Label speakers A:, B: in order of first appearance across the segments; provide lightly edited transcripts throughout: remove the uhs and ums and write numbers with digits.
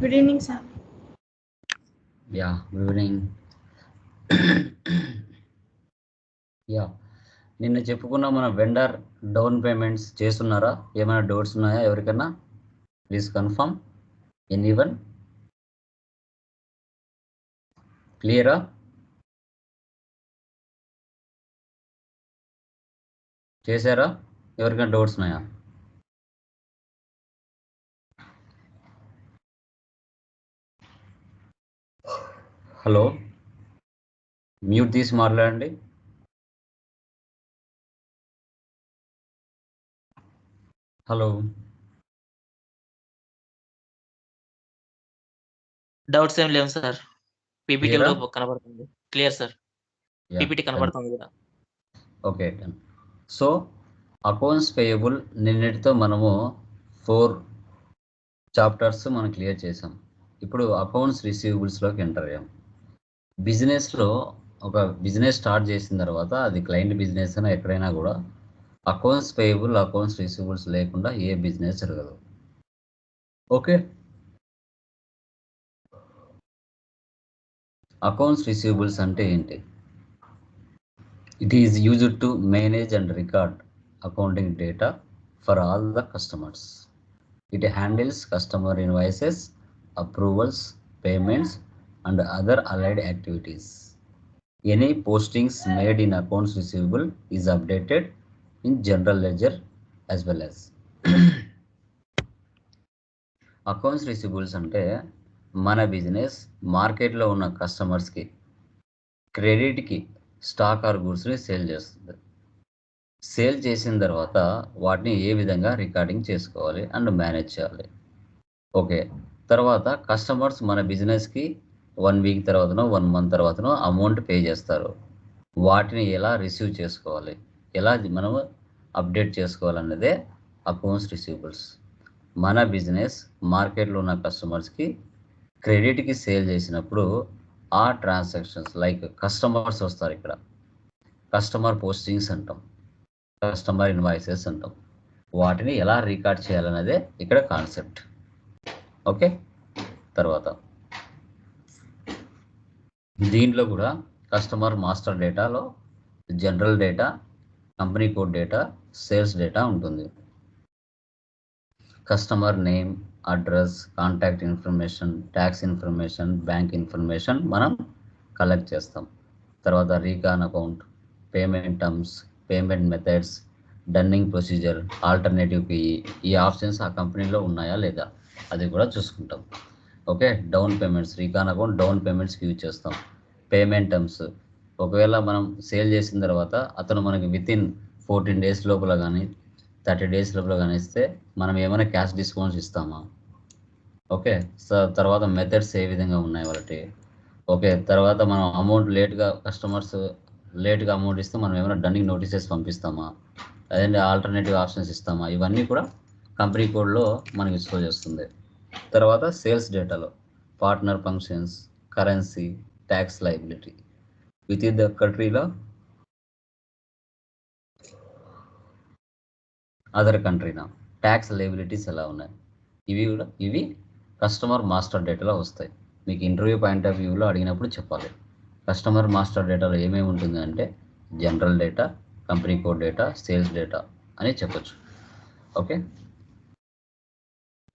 A: Good evening, sir.
B: Yeah, good evening. Yeah నిన్న చెప్పుకున్న మన వెండర్ డౌన్ పేమెంట్స్ చేస్తున్నారా? ఏమైనా డౌట్స్ ఉన్నాయా ఎవరికన్నా? Please confirm. ఎనీవన్ క్లియరా? చేశారా? ఎవరికైనా డౌట్స్ ఉన్నాయా? హలో, మ్యూట్ తీసి మాట్లాడండి. హలో,
C: డౌట్స్ ఏం లేవు సార్. పీపీటీలో కనబడుతుంది. Clear sir. పీపీటీ కనబడుతుంది కదా.
B: ఓకే, సో అకౌంట్స్ పేయబుల్ నిన్నటితో మనము 4 చాప్టర్స్ మనం క్లియర్ చేసాం. ఇప్పుడు అకౌంట్స్ రిసీవబుల్స్లోకి ఎంటర్ అయ్యాం. బిజినెస్లో ఒక బిజినెస్ స్టార్ట్ చేసిన తర్వాత అది క్లయింట్ బిజినెస్ అయినా ఎక్కడైనా కూడా అకౌంట్స్ పేయబుల్ అకౌంట్స్ రిసీవబుల్స్ లేకుండా ఏ బిజినెస్ జరగదు. ఓకే, అకౌంట్స్ రిసీవబుల్స్ అంటే ఏంటి? It is used to manage and record accounting data for all the customers. It handles customer invoices, approvals, payments, and other allied activities. Any postings made in accounts receivable is updated in general ledger as well as. Accounts receivables అంటే మన business మార్కెట్లో ఉన్న కస్టమర్స్కి క్రెడిట్కి stock or గూడ్స్ని sale చేస్తుంది. Sale చేసిన తర్వాత వాటిని ఏ విధంగా రికార్డింగ్ చేసుకోవాలి అండ్ మేనేజ్ చేయాలి. ఓకే, తర్వాత కస్టమర్స్ మన బిజినెస్కి 1 వీక్ తర్వాతనో 1 మంత్ తర్వాతనో అమౌంట్ పే చేస్తారు. వాటిని ఎలా రిసీవ్ చేసుకోవాలి, ఎలా మనము అప్డేట్ చేసుకోవాలన్నదే అకౌంట్స్ రిసీవబుల్స్. మన బిజినెస్ మార్కెట్లో ఉన్న కస్టమర్స్కి క్రెడిట్కి సేల్ చేసినప్పుడు ఆ ట్రాన్సాక్షన్స్ లైక్ కస్టమర్స్ వస్తారు. ఇక్కడ కస్టమర్ పోస్టింగ్స్ అంటాం, కస్టమర్ ఇన్వాయిసెస్ అంటాం. వాటిని ఎలా రికార్డ్ చేయాలన్నదే ఇక్కడ కాన్సెప్ట్. ఓకే, తర్వాత దీంట్లో కూడా కస్టమర్ మాస్టర్ డేటాలో general data, company code data, sales data ఉంటుంది. Customer name, address, contact information, tax information, bank information మనం కలెక్ట్ చేస్తాం. తర్వాత recon account, payment terms, payment methods, dunning procedure, alternative PE, ఈ options ఆ కంపెనీలో ఉన్నాయా లేదా అది కూడా చూసుకుంటాం. Okay, down payments, recon account down పేమెంట్స్కి యూజ్ చేస్తాం. పేమెంట్ టర్మ్స్, ఒకవేళ మనం సేల్ చేసిన తర్వాత అతను మనకి వితిన్ 14 days లోపల కానీ 30 days లోపల కానీ ఇస్తే మనం ఏమైనా క్యాష్ డిస్కౌంట్స్ ఇస్తామా? ఓకే, తర్వాత మెథడ్స్ ఏ విధంగా ఉన్నాయి వాళ్ళకి. ఓకే, తర్వాత మనం అమౌంట్ కస్టమర్స్ లేట్గా అమౌంట్ ఇస్తే మనం ఏమైనా డన్నింగ్ నోటీసెస్ పంపిస్తామా? అదే ఆల్టర్నేటివ్ ఆప్షన్స్ ఇస్తామా? ఇవన్నీ కూడా కంపెనీ కోడ్లో మనకి షో చేస్తుంది. తర్వాత సేల్స్ డేటాలో partner functions, currency, tax liability with in the కంట్రీలో అదర్ కంట్రీనా ట్యాక్స్ లయబిలిటీస్ ఎలా ఉన్నాయి, ఇవి కస్టమర్ మాస్టర్ డేటాలో వస్తాయి. మీకు ఇంటర్వ్యూ పాయింట్ ఆఫ్ వ్యూలో అడిగినప్పుడు చెప్పాలి. కస్టమర్ మాస్టర్ డేటాలో ఏమేమి ఉంటుంది అంటే general data, company code data, sales data అని చెప్పొచ్చు. ఓకే,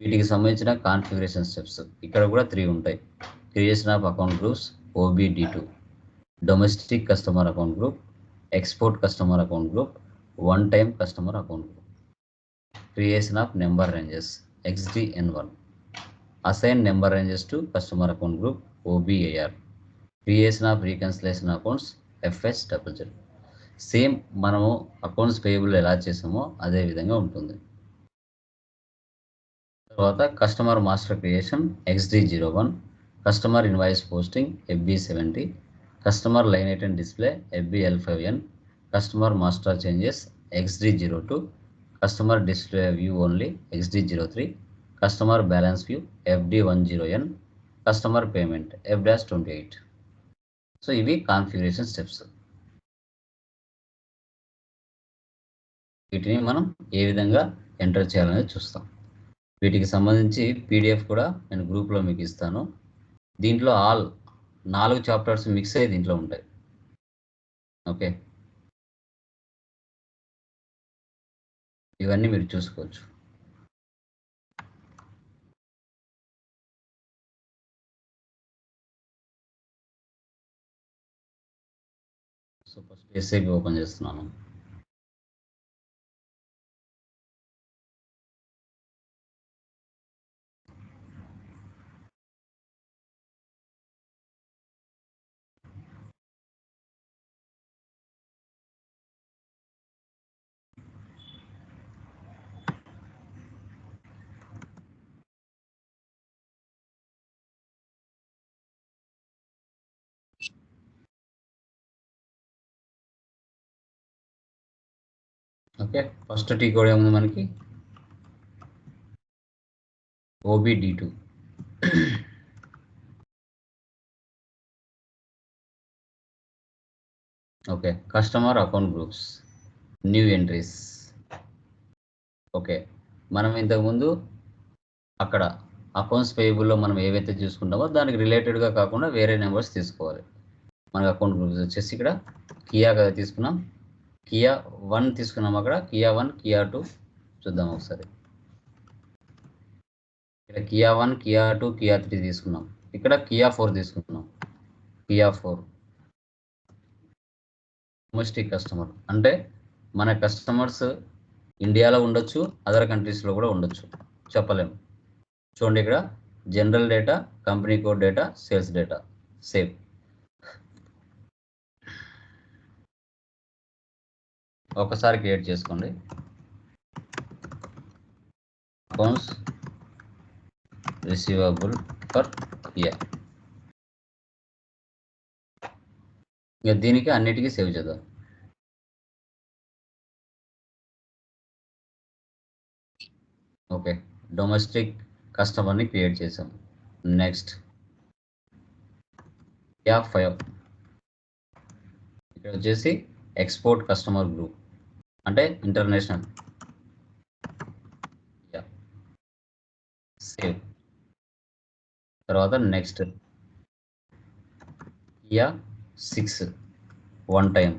B: వీటికి సంబంధించిన కాన్ఫిగరేషన్ స్టెప్స్ ఇక్కడ కూడా 3 ఉంటాయి. Creation of account groups, OBD2, domestic customer account group, export customer account group, one time customer account group. Creation of number ranges, XDN1, assign number ranges to customer account group, OBAR. Creation of reconciliation accounts, FSZZ. Same మనము accounts payable ఎలా చేసామో అదే విధంగా ఉంటుంది. తర్వాత customer master creation, XD01, customer invoice posting, FB70, customer line item display, FBL5N, customer master changes, XD02, customer display view only, XD03, customer balance view, FD10N, customer payment, F-28. So ఇవి configuration steps. వీటిని మనం ఏ విధంగా enter చేయాలనేది చూస్తాం. వీటికి సంబంధించి PDF కూడా నేను గ్రూప్లో మీకు ఇస్తాను. దీంట్లో 4 చాప్టర్స్ మిక్స్ అయ్యి దీంట్లో ఉంటాయి. ఓకే, ఇవన్నీ మీరు చూసుకోవచ్చు. సో ఫస్ట్ ఎస్ఏపి ఓపెన్ చేస్తున్నాను. ఓకే, ఫస్ట్ టీ కోడ్ ఏముంది మనకి? OBD2. Okay, customer account groups, new entries. Okay, మనం ఇంతకుముందు అక్కడ అకౌంట్స్ పేయబుల్లో మనం ఏవైతే చూసుకుంటామో దానికి రిలేటెడ్గా కాకుండా వేరే నెంబర్స్ తీసుకోవాలి. మనకి అకౌంట్ గ్రూప్స్ వచ్చేసి ఇక్కడ కియా కదా తీసుకున్నాం, కియా 1 తీసుకున్నాం. అక్కడ కియా 1, కియా 2 చూద్దాం ఒకసారి. ఇక్కడ కియా 1, కియా 2, కియా 3 తీసుకున్నాం. ఇక్కడ కియా 4 తీసుకున్నాం. కియా 4 డొమెస్టిక్ కస్టమర్ అంటే మన కస్టమర్స్ ఇండియాలో ఉండొచ్చు, అదర్ కంట్రీస్లో కూడా ఉండొచ్చు, చెప్పలేము. చూడండి ఇక్కడ general data, company code data, sales data save. ఒకసారి క్రియేట్ చేసుకోండి. Accounts receivable for year. ఇక దీనికి అన్నిటికీ సేవ్ చేద్దాం. ఓకే, డొమెస్టిక్ కస్టమర్ని క్రియేట్ చేసాం. Next Kia 5. ఇక్కడ వచ్చేసి ఎక్స్పోర్ట్ కస్టమర్ గ్రూప్ అంటే ఇంటర్నేషనల్. సేవ్. తర్వాత నెక్స్ట్ కియా 6 1 టైం.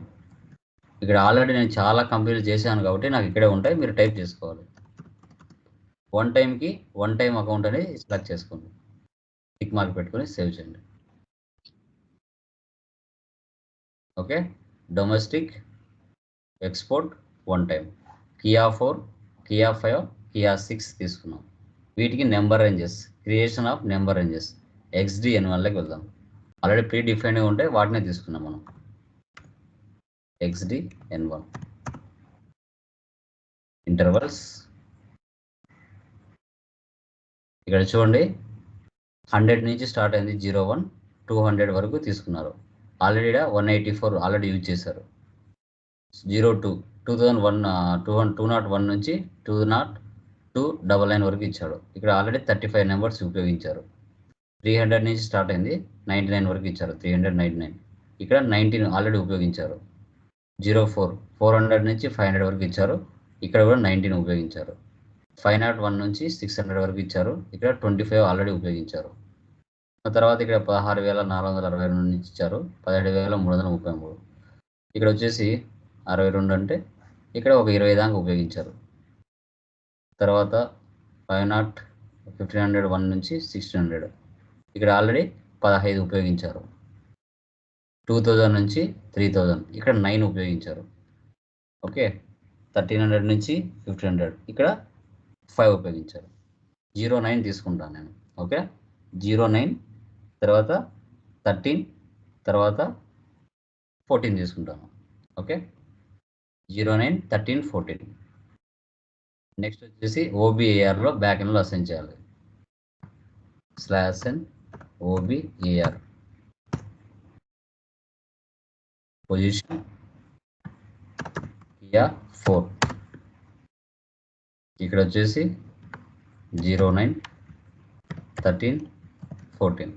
B: ఇక్కడ ఆల్రెడీ నేను చాలా కంపెనీలు చేశాను కాబట్టి నాకు ఇక్కడే ఉంటాయి, మీరు టైప్ చేసుకోవాలి. 1 టైంకి 1 టైం అకౌంట్ అనేది సెలెక్ట్ చేసుకోండి, టిక్ మార్క్ పెట్టుకొని సేవ్ చేయండి. Okay, domestic export 1 time. కియా 4, కియా 5, కియా 6 తీసుకున్నాం. వీటికి number ranges, creation of number ranges XDN1లోకి వెళ్దాం. ఆల్రెడీ ప్రీ డిఫైన్గా ఉంటే వాటినే తీసుకున్నాం మనం. XDN1 intervals. ఇక్కడ చూడండి 100 నుంచి స్టార్ట్ అయింది, 01 200 వరకు తీసుకున్నారు. ఆల్రెడీ 184 ఆల్రెడీ యూజ్ చేశారు. 02 2001 201 నుంచి 20299 వరకు ఇచ్చాడు. ఇక్కడ ఆల్రెడీ 35 నెంబర్స్ ఉపయోగించారు. 300 నుంచి స్టార్ట్ అయింది, 99 వరకు ఇచ్చారు, 399. ఇక్కడ 19 ఆల్రెడీ ఉపయోగించారు. 04 400 నుంచి 500 వరకు ఇచ్చారు, ఇక్కడ కూడా 19 ఉపయోగించారు. 501 నుంచి 600 వరకు ఇచ్చారు, ఇక్కడ 25 ఆల్రెడీ ఉపయోగించారు. ఆ తర్వాత ఇక్కడ 16,462 నుంచి ఇచ్చారు, 17,333. ఇక్కడ వచ్చేసి 62 అంటే ఇక్కడ ఒక 20 దాకా ఉపయోగించారు. తర్వాత 1501 నుంచి 1600 ఇక్కడ ఆల్రెడీ 15 ఉపయోగించారు. 2000 నుంచి 3000 ఇక్కడ 9 ఉపయోగించారు. ఓకే, 1300 నుంచి 1500 ఇక్కడ 5 ఉపయోగించారు. 09 తీసుకుంటాను నేను. ఓకే, 09 తర్వాత 13 తర్వాత 14 తీసుకుంటాను. ఓకే, 09 13 14. నెక్స్ట్ వచ్చేసి OBARలో బ్యాక్ ఎండ్లో అసైన్ చేయాలి. /n OBAR position Kia 4. ఇక్కడ వచ్చేసి 09 13 14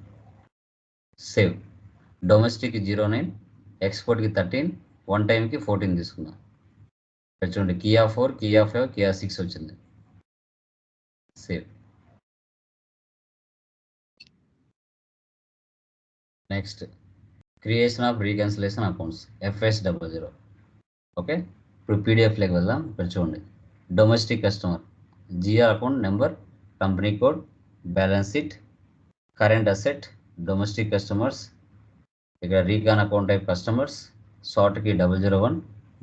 B: సేవ్. డొమెస్టిక్ 09, ఎక్స్పోర్ట్కి 13, 1 టైంకి 14 తీసుకున్నాం. చూడండి కియా 4, కియా 5, కియా 6 వచ్చింది. Save. Next creation of reconciliation accounts FS00. Okay, ఇప్పుడు పీడిఎఫ్లోకి వెళ్దాం. ఇక్కడ చూడండి, domestic customer GR account number, company code, balance sheet, current asset, domestic customers. ఇక్కడ రీకాన్ అకౌంట్ టైప్ కస్టమర్స్, షార్ట్కి 001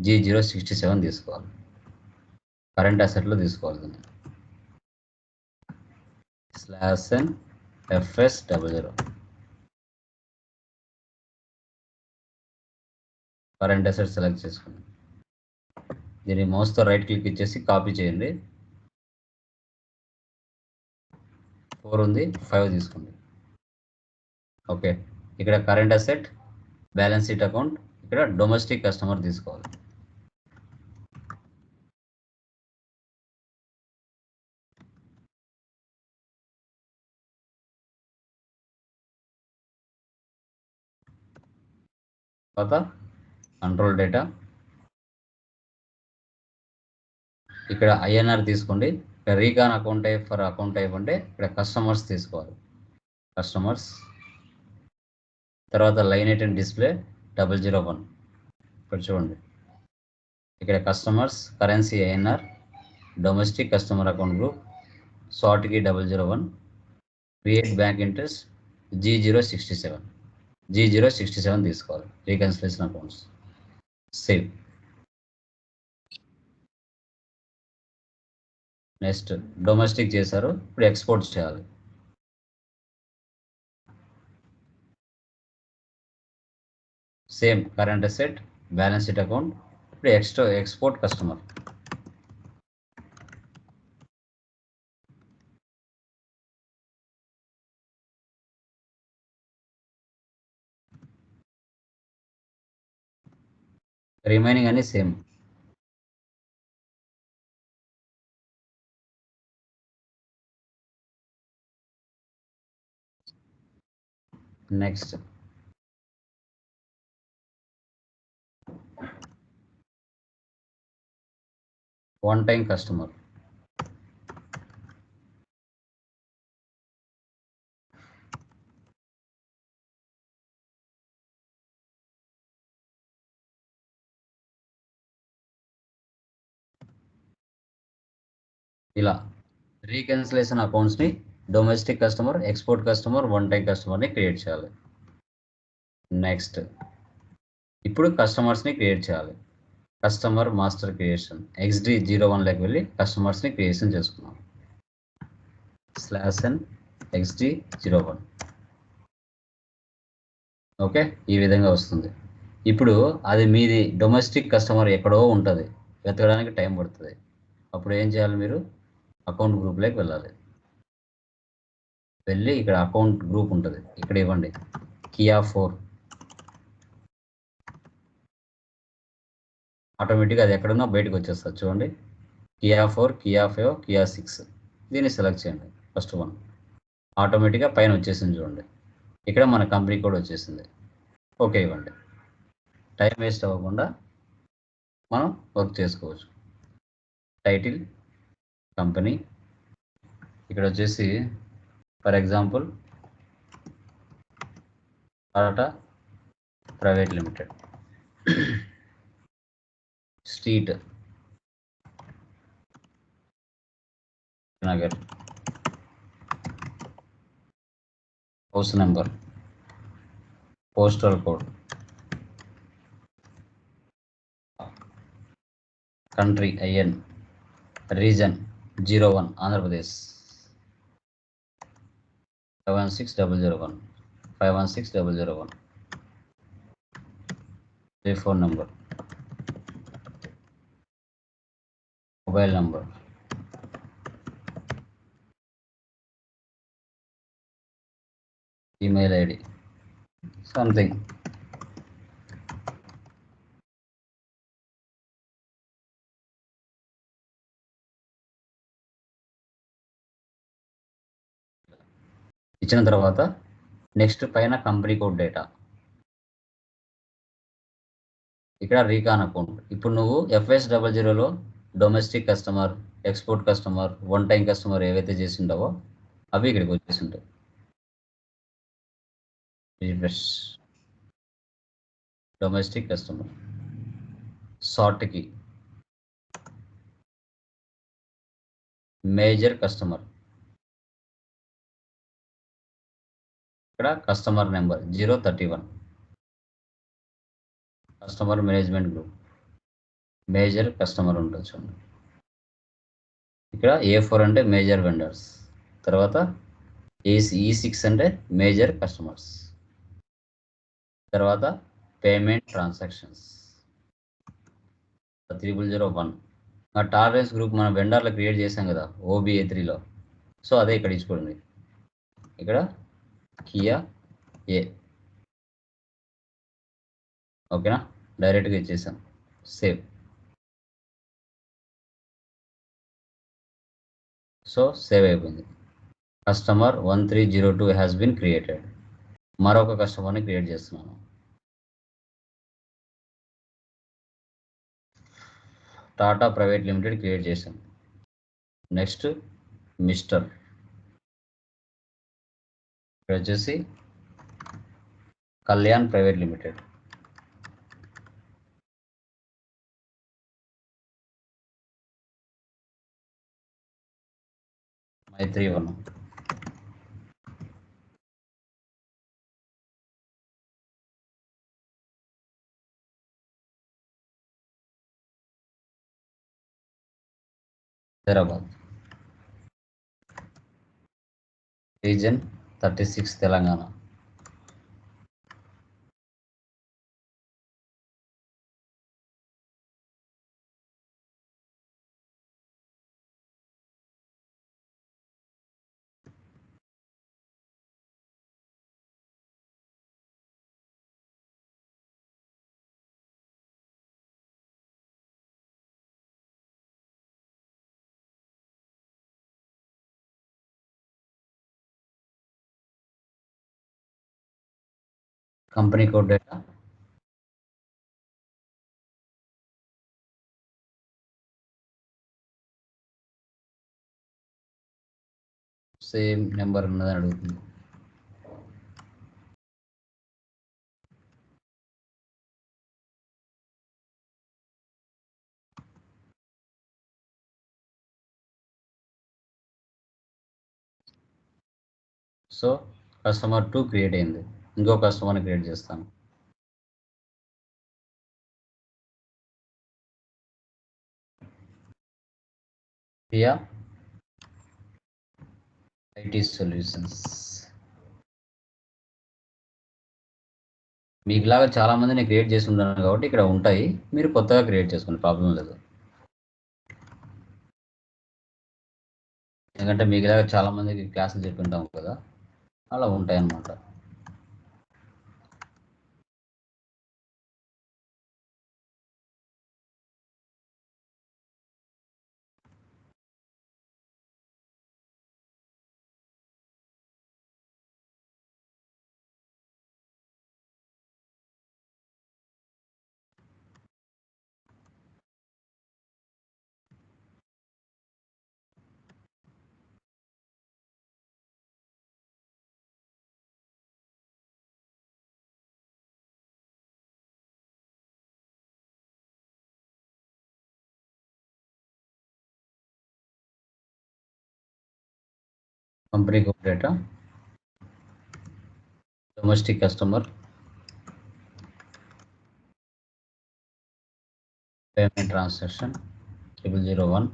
B: G067 తీసుకోవాలి. కరెంట్ అసెట్లో తీసుకోవాలి దీన్ని. /n FS00 current asset select చేసుకోండి. దీన్ని మౌస్తో రైట్ క్లిక్ ఇచ్చేసి కాపీ చేయండి. 4 ఉంది, 5 తీసుకోండి. ఓకే, ఇక్కడ current asset, balance sheet account, ఇక్కడ డొమెస్టిక్ కస్టమర్ తీసుకోవాలి. తర్వాత కంట్రోల్ డేటా, ఇక్కడ INR తీసుకోండి. ఇక్కడ recon account type for account type అంటే ఇక్కడ కస్టమర్స్ తీసుకోవాలి. కస్టమర్స్. తర్వాత లైన్ ఐటెం డిస్ప్లే 001. ఇక్కడ చూడండి, ఇక్కడ customers, currency INR, domestic customer account group, షార్ట్కి 001, క్రియేట్ బ్యాంక్ ఇంట్రెస్ట్ G067 తీసుకోవాలి. Reconciliation accounts. Save. Next domestic చేశారు, ఇప్పుడు ఎక్స్పోర్ట్ చేయాలి. Same current asset, balance sheet account, ఇప్పుడు ఎక్స్పోర్ట్ కస్టమర్. రిమైనింగ్ అన్ని same. Next one time customer. ఇలా reconciliation అకౌంట్స్ని domestic customer, export customer, one time కస్టమర్ని create చేయాలి. నెక్స్ట్ ఇప్పుడు కస్టమర్స్ని క్రియేట్ చేయాలి. కస్టమర్ మాస్టర్ క్రియేషన్ XD01లోకి వెళ్ళి కస్టమర్స్ని క్రియేషన్ చేసుకున్నాం. /n XD01. ఓకే, ఈ విధంగా వస్తుంది. ఇప్పుడు అది మీది డొమెస్టిక్ కస్టమర్ ఎక్కడో ఉంటుంది, వెతకడానికి టైం పడుతుంది. అప్పుడు ఏం చేయాలి, మీరు అకౌంట్ గ్రూప్లోకి వెళ్ళాలి. వెళ్ళి ఇక్కడ అకౌంట్ గ్రూప్ ఉంటుంది, ఇక్కడ ఇవ్వండి Kia 4. ఆటోమేటిక్గా అది ఎక్కడున్నా బయటకు వచ్చేస్తుంది. చూడండి, Kia 4, Kia 5, Kia 6. దీన్ని సెలెక్ట్ చేయండి. ఫస్ట్ వన్ ఆటోమేటిక్గా పైన వచ్చేసింది. చూడండి, ఇక్కడ మన కంపెనీ కోడ్ వచ్చేసింది. ఓకే ఇవ్వండి. టైం వేస్ట్ అవ్వకుండా మనం వర్క్ చేసుకోవచ్చు. టైటిల్ కంపెనీ, ఇక్కడ వచ్చేసి for example Tata private limited. Street నగర్, house number, postal code, country IN, region 01 Andhra Pradesh, 516,001, 516,001. Telephone number, mobile number, email ID, something. ఇచ్చిన తర్వాత నెక్స్ట్ పైన కంపెనీ కోడ్ డేటా, ఇక్కడ రీకాన్ అకౌంట్. ఇప్పుడు నువ్వు FS00లో domestic customer, export customer, one time customer ఏవైతే చేసి ఉంటావో అవి ఇక్కడికి వచ్చేసి ఉంటాయి. రిఫ్రెష్. Domestic customer. సార్ట్కి మేజర్ కస్టమర్. ఇక్కడ customer number 031. Customer management group major customer ఉంటుంది చూడండి. ఇక్కడ A4 అంటే మేజర్ వెండర్స్. తర్వాత E6 అంటే మేజర్ కస్టమర్స్. తర్వాత పేమెంట్ ట్రాన్సాక్షన్స్ 3001. ఆ టాలరెన్స్ గ్రూప్ మన వెండర్లో క్రియేట్ చేసాం కదా OBA3లో. సో అదే ఇక్కడ ఇచ్చుకోండి. ఇక్కడ కియా ఏ. ఓకేనా, డైరెక్ట్గా ఇచ్చేసాం. సేవ్. సో సేవ్ అయిపోయింది. Customer 1302 has been created. మరొక కస్టమర్ని క్రియేట్ చేస్తున్నాను. టాటా ప్రైవేట్ లిమిటెడ్ క్రియేట్ చేశాం. Next mister. ఇక్కడ వచ్చేసి Kalyan private limited. Maitrivanam. Hyderabad. Region 36 Telangana. Company code data same number ఉన్నదని అడుగుతుంది. సో కస్టమర్ 2 క్రియేట్ అయింది. ఇంకో కస్టమర్ని క్రియేట్ చేస్తాను. Priya IT solutions. మీకులాగా చాలా మందిని క్రియేట్ చేసి ఉన్నాను కాబట్టి ఇక్కడ ఉంటాయి. మీరు కొత్తగా క్రియేట్ చేసుకోండి, ప్రాబ్లం లేదు. ఎందుకంటే మీకులాగా చాలా మందికి క్లాసులు చెప్పింటాం కదా, అలా ఉంటాయి అన్నమాట. Company code data, domestic customer, payment transaction 0001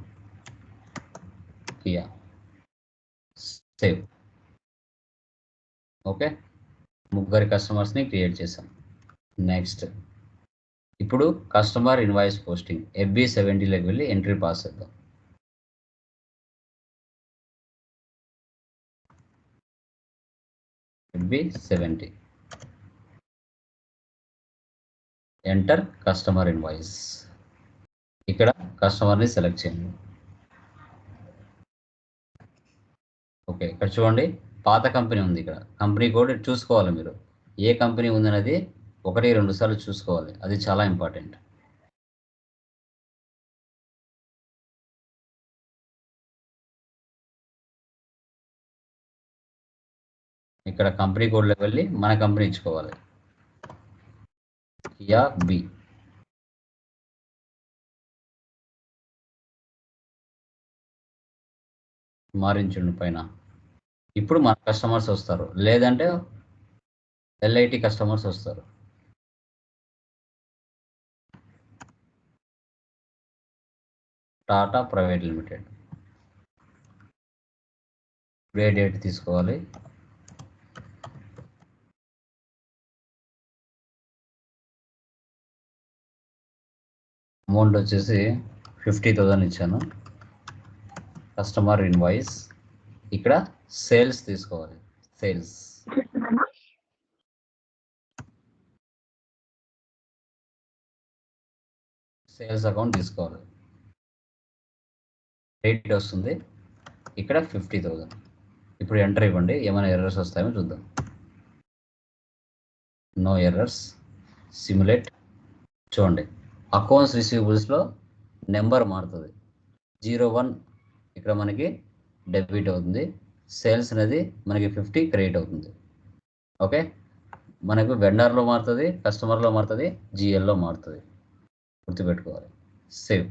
B: Kia. Save. Okay, ముగ్గురు కస్టమర్స్ని క్రియేట్ చేశాం. నెక్స్ట్ ఇప్పుడు కస్టమర్ ఇన్వాయిస్ పోస్టింగ్ FB70లోకి వెళ్ళి ఎంట్రీ పాస్ చేద్దాం. FB70 enter customer invoice. ఇక్కడ కస్టమర్ని సెలెక్ట్ చేయండి. ఓకే, ఇక్కడ చూడండి పాత కంపెనీ ఉంది. ఇక్కడ కంపెనీ కోడ్ చూసుకోవాలి మీరు. ఏ కంపెనీ ఉందనేది 1-2 సార్లు చూసుకోవాలి, అది చాలా ఇంపార్టెంట్. ఇక్కడ కంపెనీ కోడ్లోకి వెళ్ళి మన కంపెనీ ఇచ్చుకోవాలి. Kia B. మారించండి పైన. ఇప్పుడు మన కస్టమర్స్ వస్తారు, లేదంటే ఎల్ఐటి కస్టమర్స్ వస్తారు. Tata private limited. ఏ డేట్ తీసుకోవాలి? అమౌంట్ వచ్చేసి 50,000 ఇచ్చాను. Customer invoice. ఇక్కడ సేల్స్ తీసుకోవాలి. సేల్స్ అకౌంట్ తీసుకోవాలి. రేట్ వస్తుంది ఇక్కడ 50,000. ఇప్పుడు ఎంటర్ ఇవ్వండి, ఏమైనా ఎర్రర్స్ వస్తాయో చూద్దాం. No errors. సిమ్యులేట్. చూడండి, అకౌంట్స్ రిసీవబుల్స్లో నెంబర్ మారుతుంది. 01 ఇక్కడ మనకి డెబిట్ అవుతుంది. సేల్స్ అనేది మనకి 50 క్రెడిట్ అవుతుంది. ఓకే, మనకు వెండర్లో మారుతుంది, కస్టమర్లో మారుతుంది, జిఎల్లో మారుతుంది. గుర్తుపెట్టుకోవాలి. Save.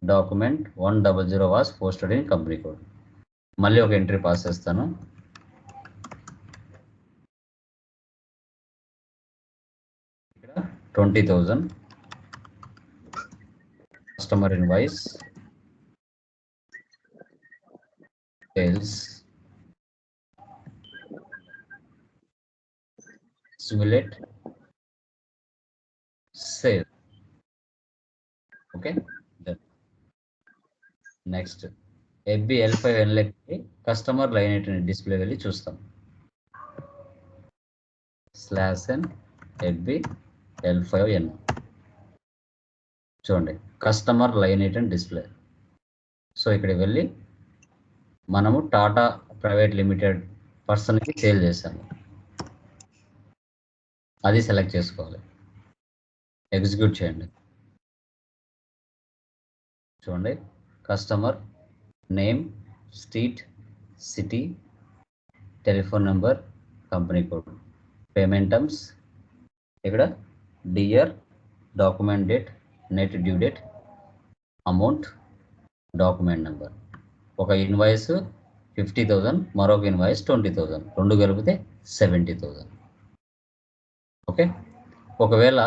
B: Document 100 was posted in company code. మళ్ళీ ఒక ఎంట్రీ పాస్ చేస్తాను. ఇక్కడ 20,000 customer invoice, sales, simulate, save. Okay, next FB L5N customer line item display వెళ్ళి చూస్తాం. /n FB L5N. చూడండి, customer line item display. So ఇక్కడ వెళ్ళి మనము టాటా ప్రైవేట్ లిమిటెడ్ పర్సన్కి సేల్ చేశాము, అది సెలెక్ట్ చేసుకోవాలి. ఎగ్జిక్యూట్ చేయండి. చూడండి, customer name, street, city, telephone number, company code, payment terms, ఇక్కడ dear, document date, net due date, amount, document number. ఒక ఇన్వాయిస్ 50,000, మరొక ఇన్వాయిస్ 20,000, రెండు కలిపితే 70,000. ఓకే, ఒకవేళ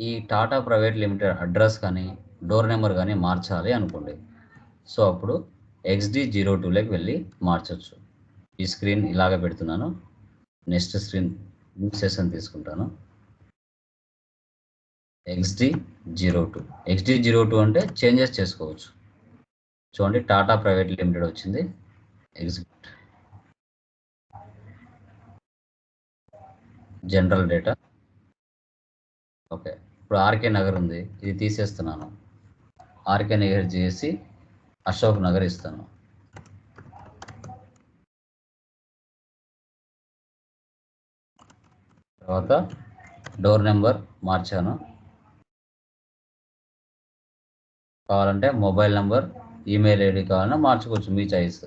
B: ఈ టాటా ప్రైవేట్ లిమిటెడ్ అడ్రస్ కానీ డోర్ నెంబర్ కానీ మార్చాలి అనుకోండి. సో అప్పుడు XD02లోకి వెళ్ళి మార్చవచ్చు. ఈ స్క్రీన్ ఇలాగ పెడుతున్నాను. నెక్స్ట్ స్క్రీన్ సెషన్ తీసుకుంటాను. XD02 అంటే చేంజెస్ చేసుకోవచ్చు. చూడండి, టాటా ప్రైవేట్ లిమిటెడ్ వచ్చింది. ఎగ్జిక్యూట్. General data. ఓకే, ఇప్పుడు ఆర్కే నగర్ ఉంది, ఇది తీసేస్తున్నాను. ఆర్కే నగర్ చేసి అశోక్ నగర్ ఇస్తాను. తర్వాత డోర్ నెంబర్ మార్చాను. కావాలంటే మొబైల్ నెంబర్, ఈమెయిల్ ఐడి కావాలన్నా మార్చుకోవచ్చు, మీ చాయిస్.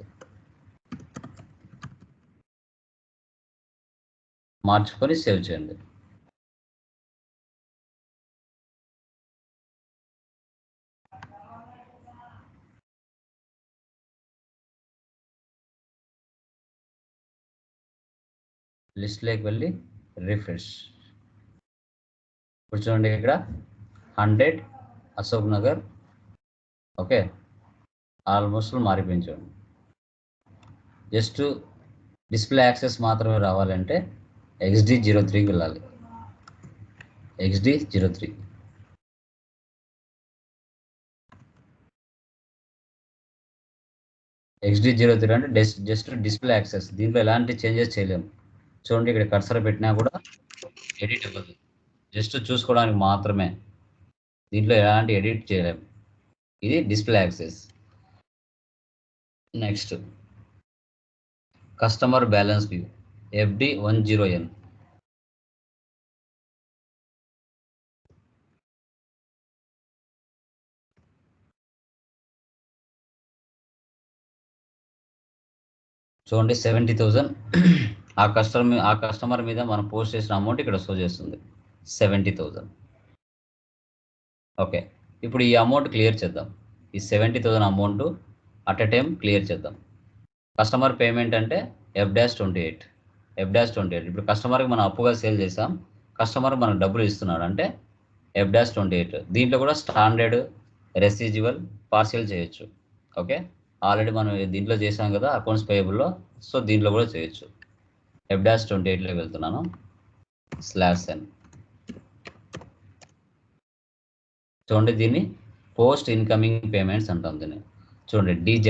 B: మార్చుకొని సేవ్ చేయండి. లిస్ట్లోకి వెళ్ళి రిఫ్రెష్. ఇప్పుడు చూడండి, ఇక్కడ 100 అశోక్ నగర్. ఓకే, ఆల్మోస్ట్ మారిపించండి. జస్ట్ డిస్ప్లే యాక్సెస్ మాత్రమే రావాలంటే XD03కి వెళ్ళాలి. XD03. XD03 అంటే జస్ట్ డిస్ప్లే యాక్సెస్. దీంట్లో ఎలాంటి చేంజెస్ చేయలేము. చూడండి, ఇక్కడ కర్సర్ పెట్టినా కూడా ఎడిట్ అవ్వదు, జస్ట్ చూసుకోవడానికి మాత్రమే. దీంట్లో ఎలాంటి ఎడిట్ చేయలేము. ఇది display access. Next customer balance view, FD10N. చూడండి 70,000 ఆ కస్టమర్ మీద మనం పోస్ట్ చేసిన అమౌంట్ ఇక్కడ షో చేస్తుంది 70,000. ఓకే, ఇప్పుడు ఈ అమౌంట్ క్లియర్ చేద్దాం. ఈ 70,000 amount at a time clear చేద్దాం. కస్టమర్ పేమెంట్ అంటే F-28. ఇప్పుడు కస్టమర్కి మనం అప్పుగా సేల్ చేసాం, కస్టమర్ మనకు డబ్బులు ఇస్తున్నాడు అంటే F-28. దీంట్లో కూడా స్టాండర్డ్, రెసిడ్యువల్, పార్షియల్ చేయొచ్చు. ఓకే, ఆల్రెడీ మనం దీంట్లో చేసాం కదా అకౌంట్స్ పేయబుల్లో, సో దీంట్లో కూడా చేయొచ్చు. F-28లోకి వెళ్తున్నాను. /n. చూడండి, దీన్ని పోస్ట్ ఇన్కమింగ్ పేమెంట్స్ అంటాం. దీన్ని చూడండి, DZ,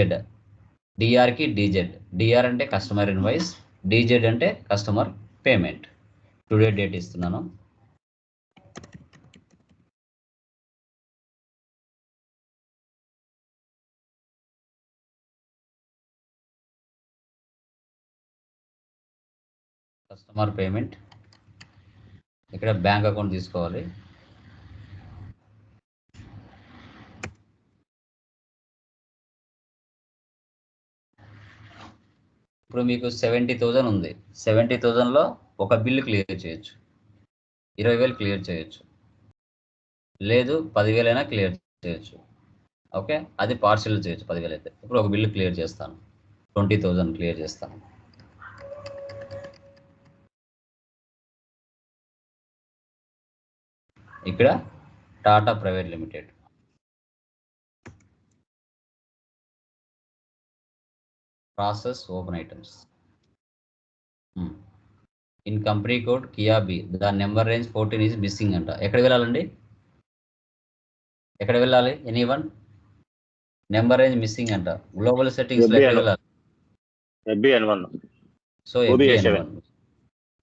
B: డిఆర్కి DZ. డిఆర్ అంటే కస్టమర్ ఇన్వాయిస్, DZ అంటే కస్టమర్ పేమెంట్. టుడే డేట్ ఇస్తున్నాను. కస్టమర్ పేమెంట్, ఇక్కడ బ్యాంక్ అకౌంట్ తీసుకోవాలి. ఇప్పుడు మీకు 70,000 ఉంది. 70,000లో ఒక బిల్లు క్లియర్ చేయొచ్చు, 20,000 క్లియర్ చేయొచ్చు, లేదు 10,000 అయినా క్లియర్ చేయొచ్చు. ఓకే, అది పార్షియల్ చేయొచ్చు 10,000 అయితే. ఇప్పుడు ఒక బిల్లు క్లియర్ చేస్తాను, 20,000 క్లియర్ చేస్తాను. ఇక్కడ Tata private limited. Process open items. In company code కియా బి, the number range 14 is missing అంట. ఎక్కడ వెళ్ళాలండి? ఎక్కడ వెళ్ళాలి? ఎనీవన్? నెంబర్ రేంజ్ మిస్సింగ్ అంట. గ్లోబల్ సెట్టింగ్స్ లో ఎక్కడ వెళ్ళాలి?
A: FBN1.
B: సో FBN1,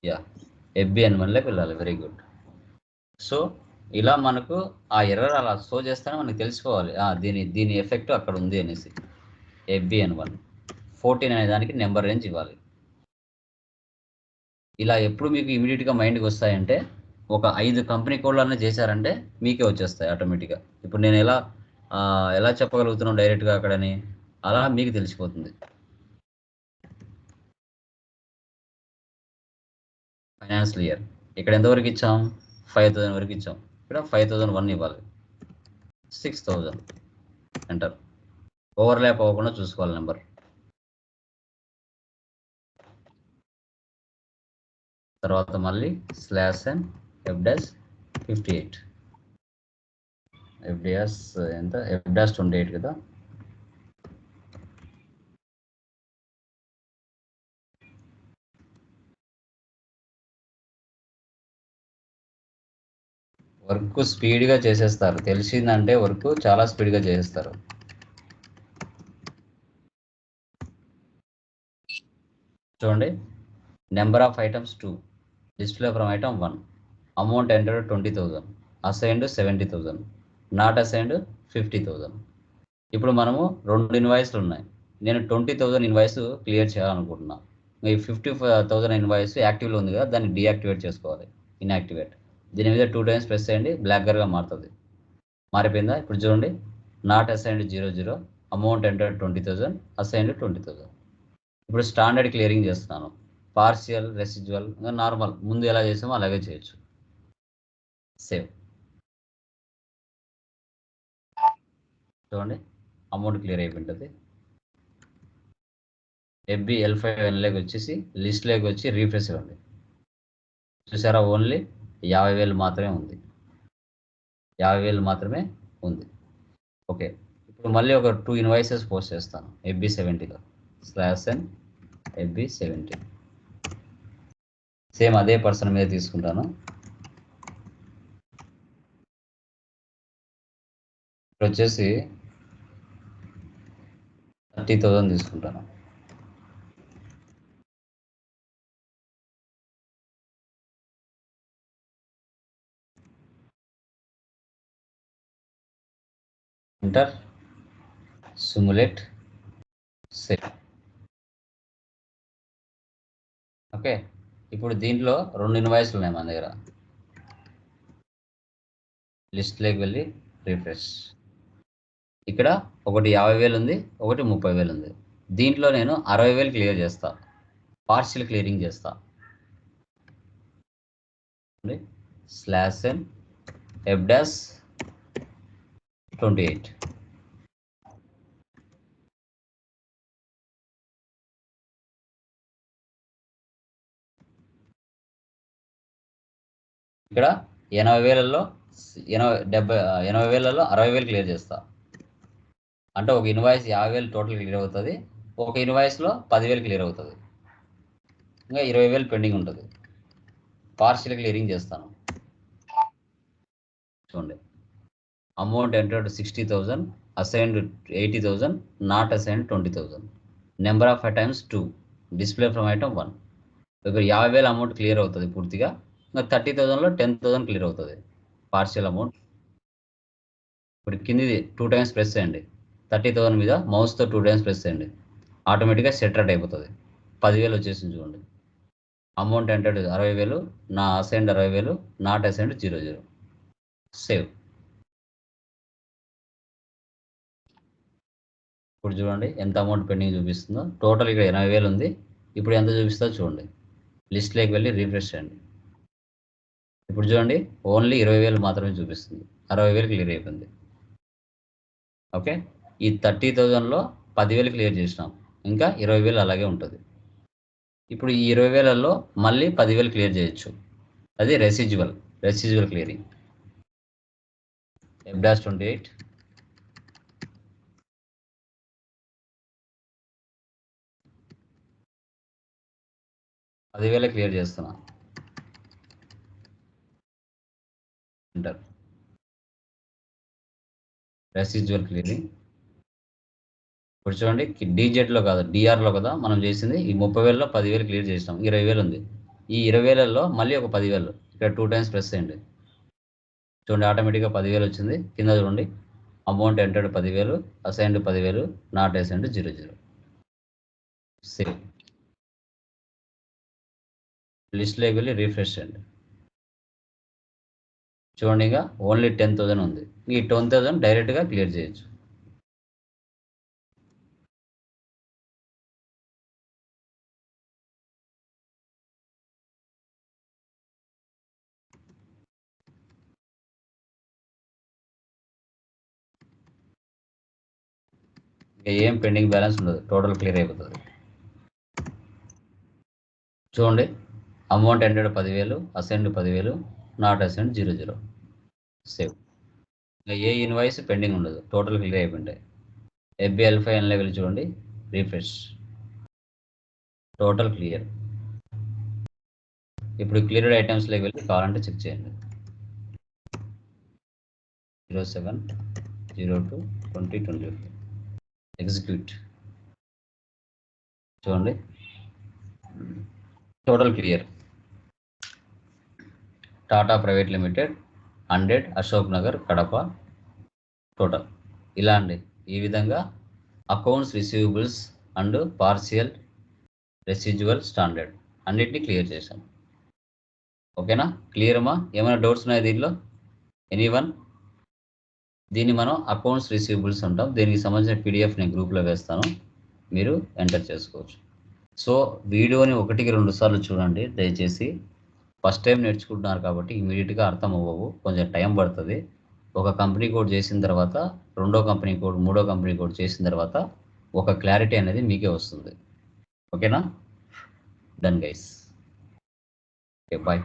B: యా, FBN1లోకి వెళ్ళాలి. Very good. సో ఇలా మనకు ఆ ఎర్రర్ అలా షో చేస్తేనే మనకు తెలిసిపోవాలి దీని ఎఫెక్ట్ అక్కడ ఉంది అనేసి. FBN1 14 అనే దానికి నెంబర్ రేంజ్ ఇవ్వాలి. ఇలా ఎప్పుడు మీకు ఇమీడియట్గా మైండ్కి వస్తాయంటే ఒక 5 కంపెనీ కోడ్లన్నీ చేశారంటే మీకే వచ్చేస్తాయి ఆటోమేటిక్గా. ఇప్పుడు నేను ఎలా చెప్పగలుగుతున్నాను డైరెక్ట్గా అక్కడని, అలా మీకు తెలిసిపోతుంది. ఫైనాన్షియల్ ఇయర్ ఇక్కడ ఎంతవరకు ఇచ్చాం? 5,000 వరకు ఇచ్చాం. ఇక్కడ 5,001 ఇవ్వాలి. 6,000 ఎంటర్. ఓవర్లాప్ అవ్వకుండా చూసుకోవాలి నెంబర్. తర్వాత మళ్ళీ /n F-58. FDS ఎంత? F-28 కదా. వర్క్ స్పీడ్గా చేసేస్తారు, తెలిసిందంటే వర్క్ చాలా స్పీడ్గా చేసేస్తారు. చూడండి, number of items 2, display from item 1, amount entered 20,000, assigned 70,000, not assigned 50,000. ఇప్పుడు మనము 2 ఇన్వాయిస్లు ఉన్నాయి. నేను 20,000 ఇన్వాయిస్ క్లియర్ చేయాలనుకుంటున్నా. ఈ 50,000 ఇన్వాయిస్ యాక్టివ్లో ఉంది కదా, దాన్ని డీయాక్టివేట్ చేసుకోవాలి, ఇన్యాక్టివేట్. దీని మీద 2 టైమ్స్ ప్రెస్ చేయండి, బ్లాక్గా మారుతుంది. మారిపోయిందా? ఇప్పుడు చూడండి, not assigned 00, amount entered 20,000, assigned 20,000. ఇప్పుడు స్టాండర్డ్ క్లియరింగ్ చేస్తున్నాను. పార్షియల్, రెసిడ్యువల్, నార్మల్ ముందు ఎలా చేసామో అలాగే చేయొచ్చు. సేవ్. చూడండి, అమౌంట్ క్లియర్ అయిపోయింటుంది. FBL5Nలోకి వచ్చేసి లిస్ట్లోకి వచ్చి రీఫ్రెష్ ఇవ్వండి. చూసారా, ఓన్లీ 50,000 మాత్రమే ఉంది. 50,000 మాత్రమే ఉంది. ఓకే, ఇప్పుడు మళ్ళీ ఒక 2 ఇన్వాయిసెస్ పోస్ట్ చేస్తాను FB70లో. /n FB70. సేమ్ అదే పర్సన్ మీద తీసుకుంటాను. ఇప్పుడు వచ్చేసి 30,000 తీసుకుంటాను. Enter, simulate, save. ఓకే, ఇప్పుడు దీంట్లో 2 ఇన్వాయిస్లు ఉన్నాయి మన దగ్గర. లిస్ట్లోకి వెళ్ళి రిఫ్రెష్. ఇక్కడ ఒకటి 50,000 ఉంది, ఒకటి 30,000 ఉంది. దీంట్లో నేను 60,000 క్లియర్ చేస్తా, పార్షియల్ క్లియరింగ్ చేస్తా. /n f-28. ఇక్కడ 80,000లో 60,000 క్లియర్ చేస్తా. అంటే ఒక ఇన్వాయిస్ 50,000 టోటల్ క్లియర్ అవుతుంది, ఒక ఇన్వాయిస్లో 10,000 క్లియర్ అవుతుంది, ఇంకా 20,000 పెండింగ్ ఉంటుంది. పార్షియల్ క్లియరింగ్ చేస్తాను. చూడండి, amount entered 60,000, assigned 80,000, not assigned 20,000. Number of items 2, display from item 1. ఇక్కడ 50,000 అమౌంట్ క్లియర్ అవుతుంది పూర్తిగా, ఇంకా 30,000లో 10,000 క్లియర్ అవుతుంది పార్షియల్ అమౌంట్. ఇప్పుడు కిందిది 2 టైమ్స్ ప్రెస్ చేయండి, 30,000 మీద మౌస్తో 2 టైమ్స్ ప్రెస్ చేయండి, ఆటోమేటిక్గా సెటరేట్ అయిపోతుంది. 10,000 వచ్చేసింది చూడండి. అమౌంట్ ఎంటర్డ్ 60,000, నా అసైన్డ్ 60,000, నాట్ అసైన్డ్ 00. సేవ్. ఇప్పుడు చూడండి ఎంత అమౌంట్ పెండింగ్ చూపిస్తుందో. టోటల్ ఇక్కడ 80,000 ఉంది. ఇప్పుడు ఎంత చూపిస్తుందో చూడండి. లిస్ట్లోకి వెళ్ళి రీఫ్రెష్ చేయండి. ఇప్పుడు చూడండి ఓన్లీ 20,000 మాత్రమే చూపిస్తుంది, 60,000 క్లియర్ అయిపోయింది. ఓకే, ఈ 30,000లో 10,000 క్లియర్ చేసినాం, ఇంకా 20,000 అలాగే ఉంటుంది. ఇప్పుడు ఈ 20,000లో మళ్ళీ 10,000 క్లియర్ చేయొచ్చు, అది రెసిడ్యువల్ క్లియరింగ్. f-28 10,000 క్లియర్ చేస్తున్నా, ఎంటర్. Residual clearing. ఇప్పుడు చూడండి డీజెట్లో కాదు డిఆర్లో కదా మనం చేసింది. ఈ 30,000లో 10,000 క్లియర్ చేసినాం, 20,000 ఉంది. ఈ 20,000లో మళ్ళీ ఒక 10,000 ఇక్కడ 2 టైమ్స్ ప్రెస్ చేయండి. చూడండి ఆటోమేటిక్గా 10,000 వచ్చింది. కింద చూడండి amount entered 10,000, assigned 10,000, not assigned 00. Save. లిస్ట్లోకి వెళ్ళి రీఫ్రెష్ చేయండి. చూడండి ఇంకా ఓన్లీ 10,000 ఉంది. ఈ 10,000 డైరెక్ట్గా క్లియర్ చేయొచ్చు. ఇంకా ఏం పెండింగ్ బ్యాలెన్స్ ఉండదు, టోటల్ క్లియర్ అయిపోతుంది. చూడండి amount entered 10,000, assigned 10,000, not assigned 00. Save. ఇంకా ఏ ఇన్వాయిస్ పెండింగ్ ఉండదు, టోటల్ క్లియర్ అయిపోయింటాయి. FBL5 లెవెల్ చూడండి, రీఫ్రెష్, టోటల్ క్లియర్. ఇప్పుడు క్లియర్డ్ ఐటమ్స్లోకి వెళ్ళి కావాలంటే చెక్ చేయండి. 07/02/2025 ఎగ్జిక్యూట్. చూడండి total clear. Tata private limited 100 Ashok Nagar Kadapa total. ఇలా అండి, ఈ విధంగా accounts receivables and partial residual standard అన్నిటినీ క్లియర్ చేశాం. ఓకేనా, క్లియర్ అమ్మా? ఏమైనా డౌట్స్ ఉన్నాయా దీనిలో? ఎనీవన్? దీన్ని మనం అకౌంట్స్ రిసీవబుల్స్ అంటాం. దీనికి సంబంధించిన PDF నేను గ్రూప్లో వేస్తాను, మీరు ఎంటర్ చేసుకోవచ్చు. సో వీడియోని 1-2 సార్లు చూడండి దయచేసి. ఫస్ట్ టైం నేర్చుకుంటున్నారు కాబట్టి ఇమీడియట్గా అర్థం అవ్వవు, కొంచెం టైం పడుతుంది. ఒక కంపెనీ కోడ్ చేసిన తర్వాత, రెండో కంపెనీ కోడ్, మూడో కంపెనీ కోడ్ చేసిన తర్వాత ఒక క్లారిటీ అనేది మీకే వస్తుంది. ఓకేనా? Done guys. Okay, bye.